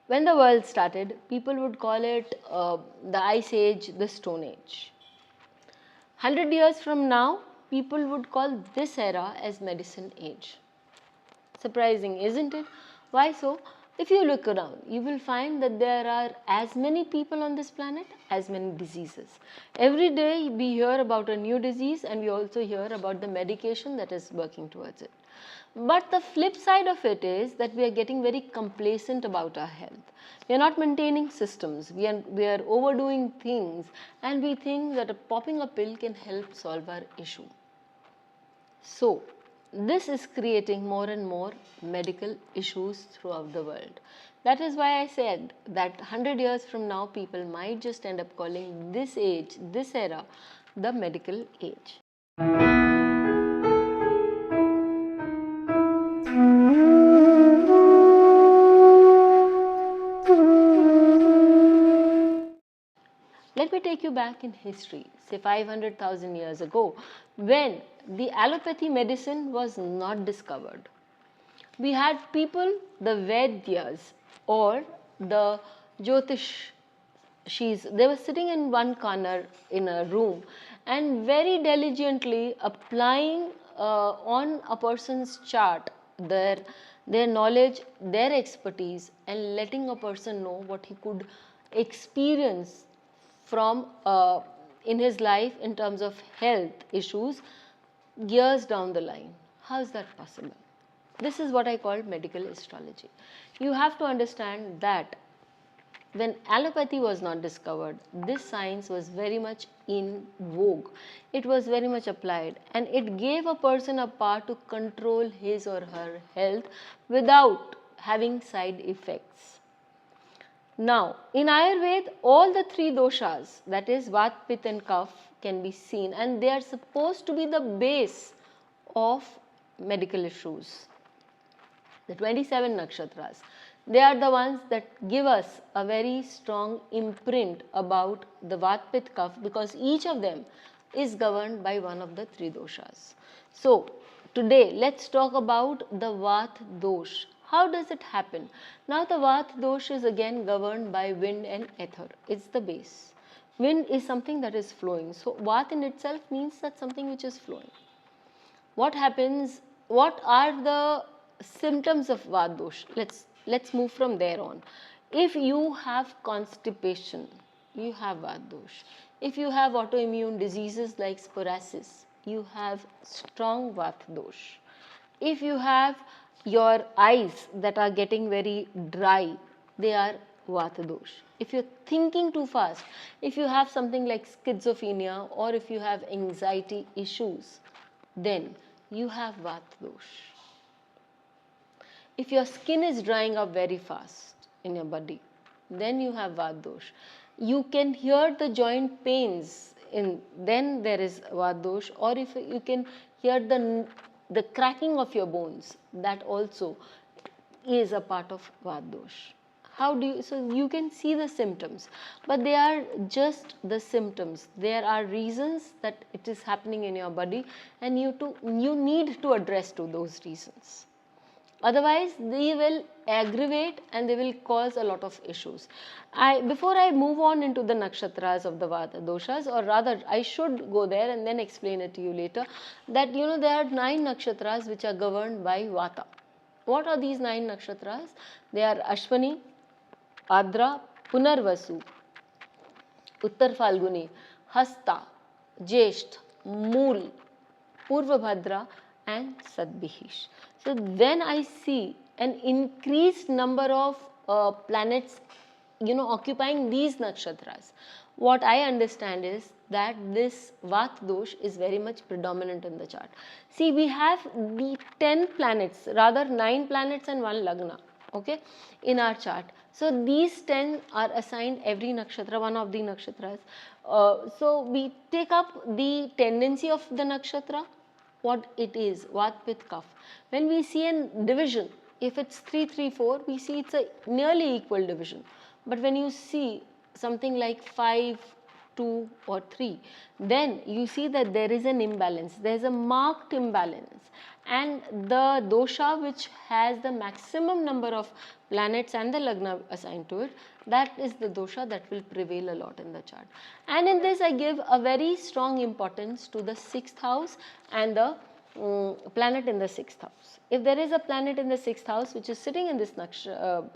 when the world started, people would call it the Ice Age, the Stone Age. 100 years from now, people would call this era as Medicine Age. Surprising, isn't it? Why so? If you look around, you will find that there are as many people on this planet as many diseases. Every day we hear about a new disease, and we also hear about the medication that is working towards it. But the flip side of it is that we are getting very complacent about our health. We are not maintaining systems, we are overdoing things, and we think that popping a pill can help solve our issue. So, this is creating more and more medical issues throughout the world. That is why I said that 100 years from now, people might just end up calling this age, this era, the medical age. Let me take you back in history, say 500,000 years ago, when the allopathy medicine was not discovered. We had people, the Vedyas or the Jyotishis, they were sitting in one corner in a room and very diligently applying on a person's chart their knowledge, their expertise, and letting a person know what he could experience from in his life in terms of health issues years down the line. How is that possible? This is what I call medical astrology. You have to understand that when allopathy was not discovered, this science was very much in vogue. It was very much applied, and it gave a person a power to control his or her health without having side effects. Now, in Ayurveda, all the three doshas, that is Vata, Pitta and Kapha, can be seen, and they are supposed to be the base of medical issues. The 27 Nakshatras, they are the ones that give us a very strong imprint about the Vata, Pitta, Kapha, because each of them is governed by one of the three doshas. So, today let's talk about the Vata Dosh. How does it happen? Now the Vata Dosh is again governed by wind and ether. It's the base. Wind is something that is flowing. So Vata in itself means that something which is flowing. What happens? What are the symptoms of Vata Dosh? Let's move from there on. If you have constipation, you have Vata Dosh. If you have autoimmune diseases like psoriasis, you have strong Vata Dosh. If you have your eyes that are getting very dry, they are Vata Dosh. If you're thinking too fast, if you have something like schizophrenia or if you have anxiety issues, then you have Vata Dosh. If your skin is drying up very fast in your body, then you have Vata Dosh. You can hear the joint pains, then there is Vata Dosh, or if you can hear the cracking of your bones, that also is a part of Vata Dosh. How do you, so you can see the symptoms, but they are just the symptoms. There are reasons that it is happening in your body, and you need to address to those reasons. Otherwise, they will aggravate and they will cause a lot of issues. Before I move on into the nakshatras of the Vata doshas, or rather I should go there and then explain it to you later, that there are 9 nakshatras which are governed by Vata. What are these 9 nakshatras? They are Ashwani, Adra, Punarvasu, Uttar Falguni, Hasta, Jeshtha, Mool, Purvabhadra and Sadbihish. So when I see an increased number of planets occupying these nakshatras, what I understand is that this Vata dosh is very much predominant in the chart. See, we have the 10 planets, rather 9 planets and 1 lagna, okay, in our chart. So these 10 are assigned every nakshatra, one of the nakshatras. So we take up the tendency of the nakshatra, what it is, Vata, Pitta, Kapha. When we see a division, if it's 3, 3, 4, we see it's a nearly equal division. But when you see something like 5, 2 or 3, then you see that there is an imbalance, there is a marked imbalance, and the dosha which has the maximum number of planets and the lagna assigned to it, that is the dosha that will prevail a lot in the chart. And in this I give a very strong importance to the 6th house and the planet in the 6th house. If there is a planet in the 6th house which is sitting in this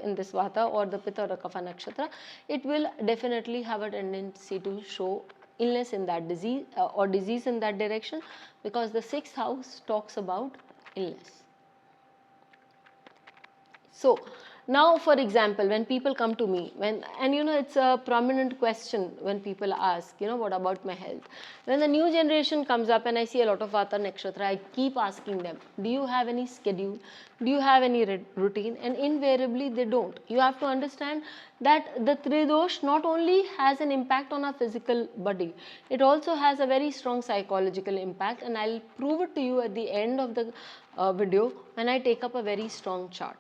in this Vata or the Pitta or Kapha nakshatra, it will definitely have a tendency to show illness in that disease or disease in that direction, because the 6th house talks about illness. So now, for example, when people come to me, and it's a prominent question when people ask, what about my health? When the new generation comes up and I see a lot of Vata nakshatra, I keep asking them, do you have any schedule? Do you have any routine? And invariably they don't. You have to understand that the Tridosh not only has an impact on our physical body, it also has a very strong psychological impact, and I'll prove it to you at the end of the video when I take up a very strong chart.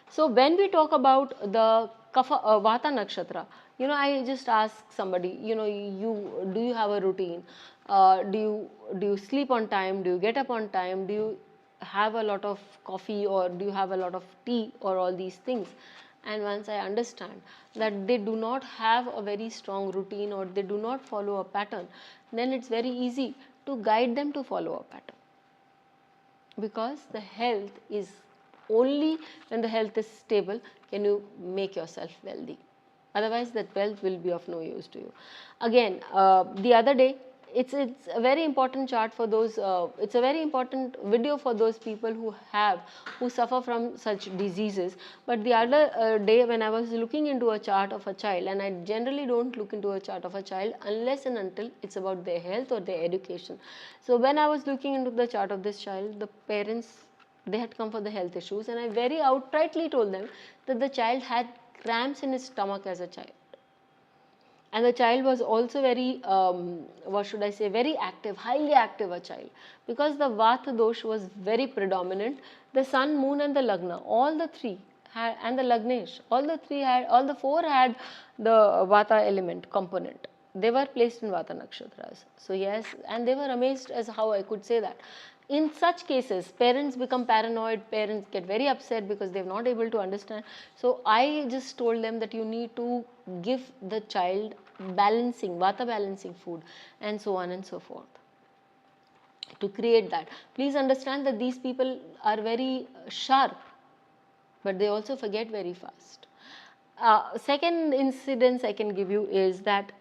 So when we talk about the Vata nakshatra, I just ask somebody, do you have a routine? Do you sleep on time? Do you get up on time? Do you have a lot of coffee, or do you have a lot of tea, or all these things? And once I understand that they do not have a very strong routine, or they do not follow a pattern, then it's very easy to guide them to follow a pattern, because the health is only when the health is stable can you make yourself wealthy. Otherwise, that wealth will be of no use to you. Again, the other day, it's a very important chart for those. It's a very important video for those people who suffer from such diseases. But the other day, when I was looking into a chart of a child, and I generally don't look into a chart of a child unless and until it's about their health or their education. So when I was looking into the chart of this child, the parents, they had come for the health issues, and I very outrightly told them that the child had cramps in his stomach as a child. And the child was also very, very active, highly active a child, because the Vata Dosh was very predominant. The sun, moon and the lagna, all the three had, and the lagnesh, all the four had the Vata element component. They were placed in Vata nakshatras. So yes, and they were amazed as how I could say that. In such cases, parents become paranoid, parents get very upset because they are not able to understand. So I just told them that you need to give the child balancing, Vata balancing food, and so on and so forth, to create that. Please understand that these people are very sharp, but they also forget very fast. Second incidence I can give you is that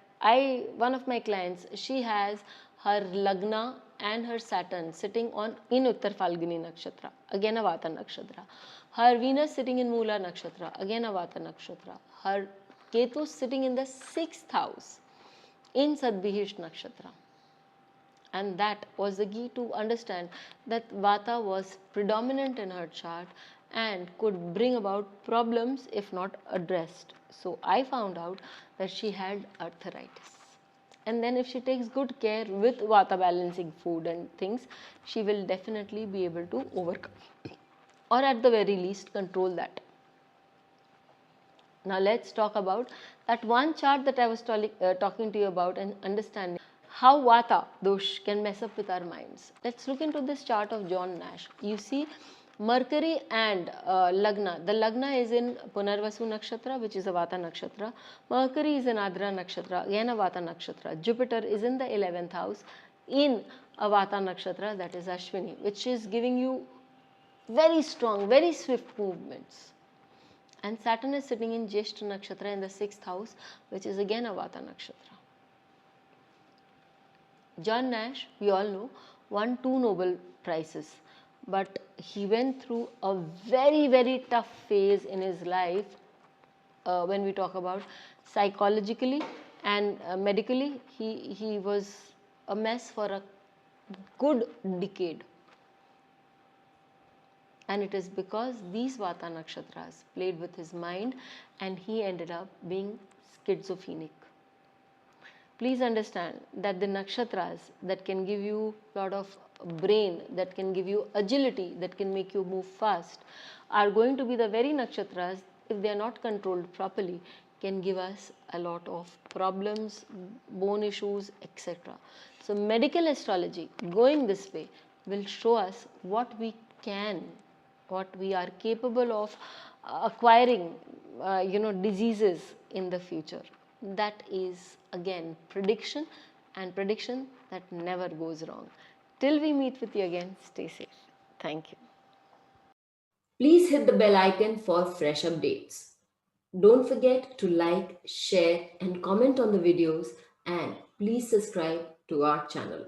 one of my clients, she has her Lagna and her Saturn sitting in Uttar Falguni Nakshatra, again a Vata Nakshatra. Her Venus sitting in Moola Nakshatra, again a Vata Nakshatra. Her Ketu sitting in the 6th house in Sadbihish Nakshatra. And that was the key to understand that Vata was predominant in her chart and could bring about problems if not addressed. So I found out that she had arthritis. And then if she takes good care with Vata balancing food and things, she will definitely be able to overcome, or at the very least control that. Now let's talk about that one chart that I was talking to you about, and understanding how Vata Dosh can mess up with our minds. Let's look into this chart of John Nash. You see Mercury and Lagna. The Lagna is in Punarvasu Nakshatra, which is a Vata Nakshatra. Mercury is in Adra Nakshatra, again a Vata Nakshatra. Jupiter is in the 11th house in a Vata Nakshatra, that is Ashwini, which is giving you very strong, very swift movements. And Saturn is sitting in Jyeshta Nakshatra in the 6th house, which is again a Vata Nakshatra. John Nash, we all know, won 2 Nobel Prizes, but he went through a very, very tough phase in his life when we talk about psychologically and medically. He was a mess for a good decade. And it is because these Vata Nakshatras played with his mind, and he ended up being schizophrenic. Please understand that the Nakshatras that can give you a lot of brain, that can give you agility, that can make you move fast, are going to be the very Nakshatras, if they are not controlled properly, can give us a lot of problems, bone issues, etc. So medical astrology going this way will show us what we can, what we are capable of acquiring, diseases in the future. That is again prediction, and prediction that never goes wrong. Till we meet with you again, stay safe. Thank you. Please hit the bell icon for fresh updates. Don't forget to like, share, and comment on the videos, and please subscribe to our channel.